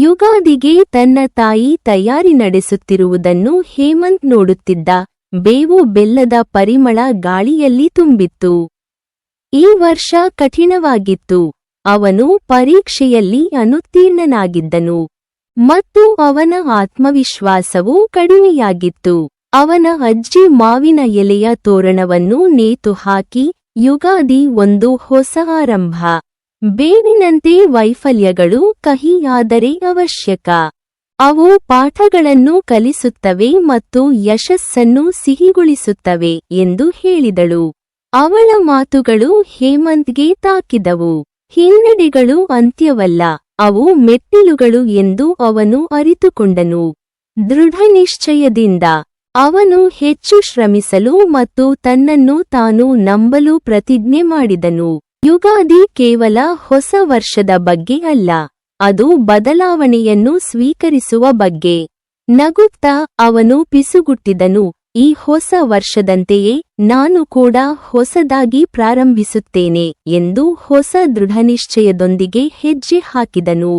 ಯುಗಾದಿಗೆ ತನ್ನ ತಾಯಿ ತಯಾರಿ ನಡೆಸುತ್ತಿರುವುದನ್ನು ಹೇಮಂತ್ ನೋಡುತ್ತಿದ್ದ. ಬೇವು ಬೆಲ್ಲದ ಪರಿಮಳ ಗಾಳಿಯಲ್ಲಿ ತುಂಬಿತ್ತು. ಈ ವರ್ಷ ಕಠಿಣವಾಗಿತ್ತು. ಅವನು ಪರೀಕ್ಷೆಯಲ್ಲಿ ಅನುತ್ತೀರ್ಣನಾಗಿದ್ದನು ಮತ್ತು ಅವನ ಆತ್ಮವಿಶ್ವಾಸವೂ ಕಡಿಮೆಯಾಗಿತ್ತು. ಅವನ ಅಜ್ಜಿ ಮಾವಿನ ಎಲೆಯ ತೋರಣವನ್ನು ನೇತು ಹಾಕಿ, ಯುಗಾದಿ ಒಂದು ಹೊಸ ಆರಂಭ. ಬೇವಿನಂತೆ ವೈಫಲ್ಯಗಳು ಕಹಿಯಾದರೆ ಅವಶ್ಯಕ. ಅವು ಪಾಠಗಳನ್ನು ಕಲಿಸುತ್ತವೆ ಮತ್ತು ಯಶಸ್ಸನ್ನು ಸಿಹಿಗೊಳಿಸುತ್ತವೆ ಎಂದು ಹೇಳಿದಳು. ಅವಳ ಮಾತುಗಳು ಹೇಮಂತ್ಗೆ ತಾಕಿದವು. ಹಿನ್ನಡೆಗಳು ಅಂತ್ಯವಲ್ಲ, ಅವು ಮೆಟ್ಟಿಲುಗಳು ಎಂದು ಅವನು ಅರಿತುಕೊಂಡನು. ದೃಢನಿಶ್ಚಯದಿಂದ ಅವನು ಹೆಚ್ಚು ಶ್ರಮಿಸಲು ಮತ್ತು ತನ್ನನ್ನು ತಾನು ನಂಬಲು ಪ್ರತಿಜ್ಞೆ ಮಾಡಿದನು. ಯುಗಾದಿ ಕೇವಲ ಹೊಸ ವರ್ಷದ ಬಗ್ಗೆ ಅಲ್ಲ, ಅದು ಬದಲಾವಣೆಯನ್ನು ಸ್ವೀಕರಿಸುವ ಬಗ್ಗೆ. ನಗುತ್ತಾ ಅವನು ಪಿಸುಗುಟ್ಟಿದನು, ಈ ಹೊಸ ವರ್ಷದಂತೆಯೇ ನಾನು ಕೂಡ ಹೊಸದಾಗಿ ಪ್ರಾರಂಭಿಸುತ್ತೇನೆ ಎಂದು ಹೊಸ ದೃಢನಿಶ್ಚಯದೊಂದಿಗೆ ಹೆಜ್ಜೆ ಹಾಕಿದನು.